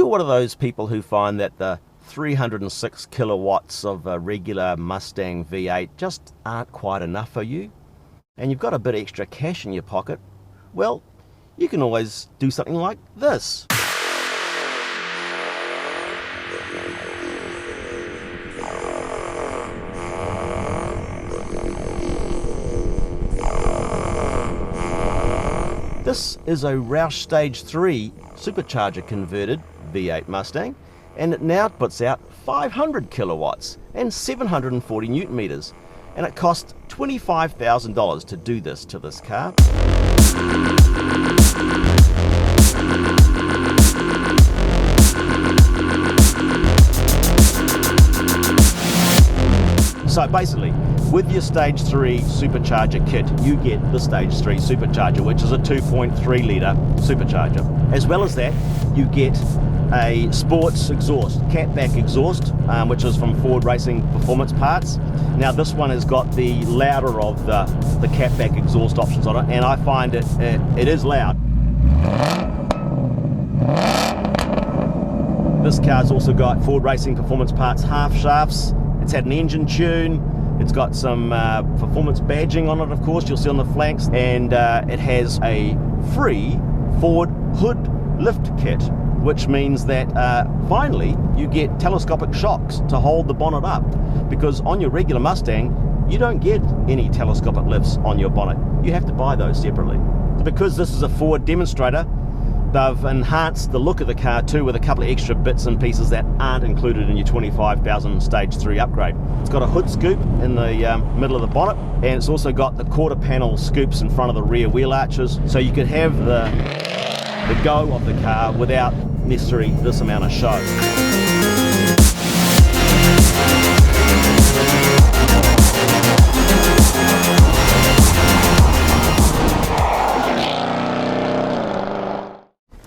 you're one of those people who find that the 306 kilowatts of a regular Mustang V8 just aren't quite enough for you, and you've got a bit extra cash in your pocket, well, you can always do something like this. This is a Roush Stage 3 Supercharger converted V8 Mustang, and it now puts out 500 kilowatts and 740 newton meters, and it cost $25,000 to do this to this car. So basically, with your Stage 3 Supercharger kit, you get the Stage 3 Supercharger, which is a 2.3 litre supercharger. As well as that, you get a sports exhaust, catback exhaust, which is from Ford Racing Performance Parts. Now this one has got the louder of the catback exhaust options on it, and I find it is loud. This car's also got Ford Racing Performance Parts half shafts. It's had an engine tune. It's got some performance badging on it, of course, you'll see on the flanks, and it has a free Ford hood lift kit, which means that finally you get telescopic shocks to hold the bonnet up, because on your regular Mustang you don't get any telescopic lifts on your bonnet. You have to buy those separately. Because this is a Ford demonstrator, they've enhanced the look of the car too with a couple of extra bits and pieces that aren't included in your $25,000 Stage 3 upgrade. It's got a hood scoop in the middle of the bonnet, and it's also got the quarter panel scoops in front of the rear wheel arches, so you could have the go of the car without necessarily this amount of show.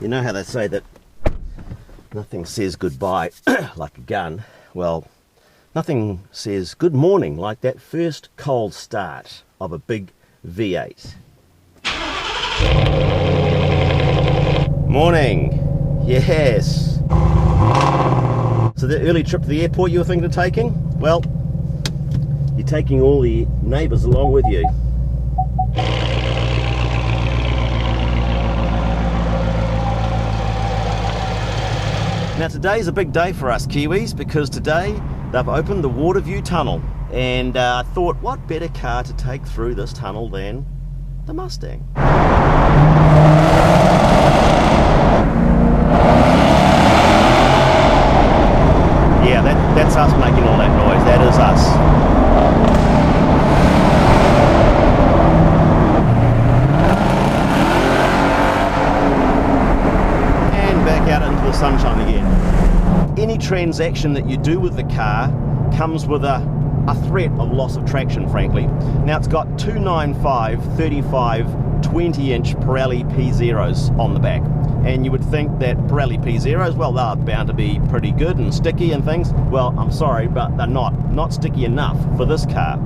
You know how they say that nothing says goodbye like a gun? Well, nothing says good morning like that first cold start of a big V8. Morning, yes. So the early trip to the airport you were thinking of taking? Well, you're taking all the neighbours along with you. Now today's a big day for us Kiwis, because today they've opened the Waterview Tunnel, and I thought what better car to take through this tunnel than the Mustang. Yeah, that's us making all that noise, that is us. Out into the sunshine again. Any transaction that you do with the car comes with a threat of loss of traction, frankly. Now it's got 295, 35, 20-inch Pirelli P0s on the back, and you would think that Pirelli P0s, well, they're bound to be pretty good and sticky and things. Well, I'm sorry, but they're not sticky enough for this car.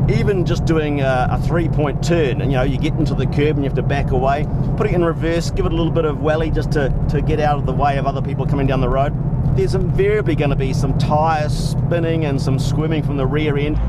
Even just doing a 3-point turn, and you get into the curb and you have to back away, put it in reverse, give it a little bit of welly just to get out of the way of other people coming down the road. There's invariably going to be some tyres spinning and some squirming from the rear end.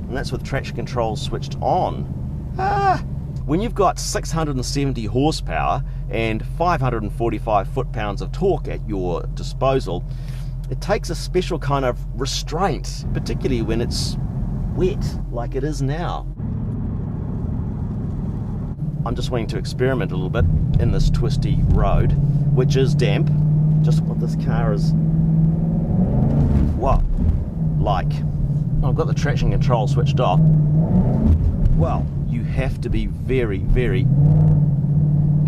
And that's with traction control switched on. When you've got 670 horsepower and 545 foot-pounds of torque at your disposal, it takes a special kind of restraint, particularly when it's wet like it is now. I'm just wanting to experiment a little bit in this twisty road, which is damp. Just what this car is, what, like. I've got the traction control switched off. Well, you have to be very, very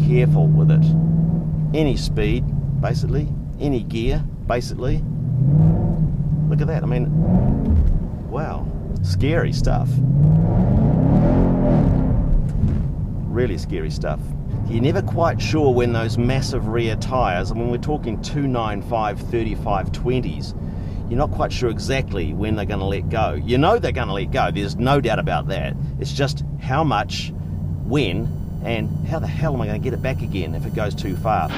careful with it. Any speed, basically, any gear, basically. Look at that, I mean, wow. Scary stuff. Really scary stuff. You're never quite sure when those massive rear tyres, and when we're talking 295, 35, 20s, you're not quite sure exactly when they're going to let go. You know they're going to let go, there's no doubt about that. It's just how much, when, and how the hell am I going to get it back again if it goes too far.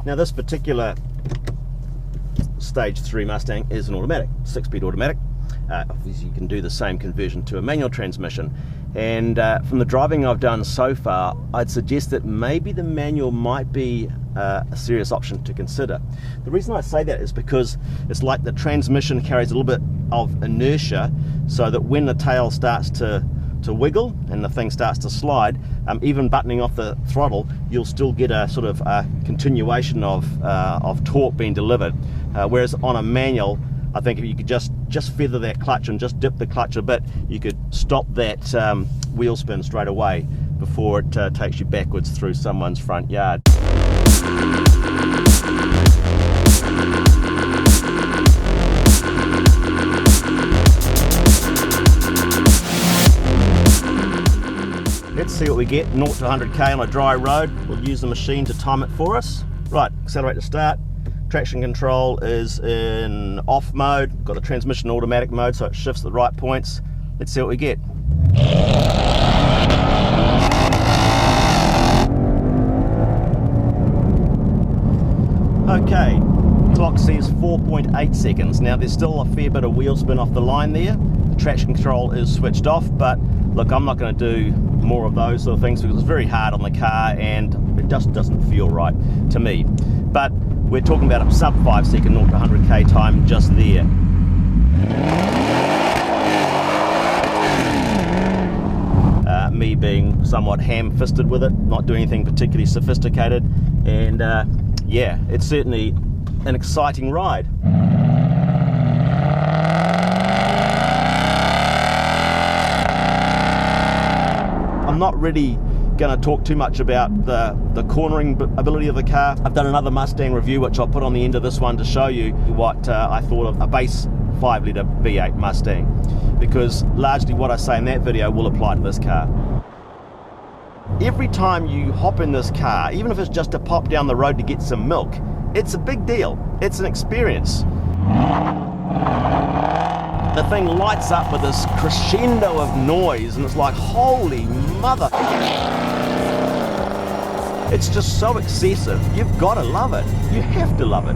Now this particular Stage 3 Mustang is an automatic, 6-speed automatic. Obviously you can do the same conversion to a manual transmission, and from the driving I've done so far, I'd suggest that maybe the manual might be a serious option to consider. The reason I say that is because it's like the transmission carries a little bit of inertia, so that when the tail starts to wiggle and the thing starts to slide, even buttoning off the throttle, you'll still get a sort of continuation of torque being delivered. Whereas on a manual, I think if you could just feather that clutch and just dip the clutch a bit, you could stop that wheel spin straight away before it takes you backwards through someone's front yard. Let's see what we get, 0 to 100k on a dry road. We'll use the machine to time it for us. Right, accelerate to start. Traction control is in off mode. Got the transmission automatic mode, so it shifts at the right points. Let's see what we get. Okay, clock says 4.8 seconds. Now there's still a fair bit of wheel spin off the line there. The traction control is switched off, but look, I'm not going to do more of those sort of things because it's very hard on the car and it just doesn't feel right to me. But we're talking about a sub 5 second 0 to 100k time just there. Me being somewhat ham-fisted with it, not doing anything particularly sophisticated, and yeah, it's certainly an exciting ride. I'm not really going to talk too much about the cornering ability of the car. I've done another Mustang review which I'll put on the end of this one to show you what I thought of a base 5-litre V8 Mustang, because largely what I say in that video will apply to this car. Every time you hop in this car, even if it's just to pop down the road to get some milk, it's a big deal. It's an experience. The thing lights up with this crescendo of noise, and it's like, holy mother. It's just so excessive. You've got to love it. You have to love it.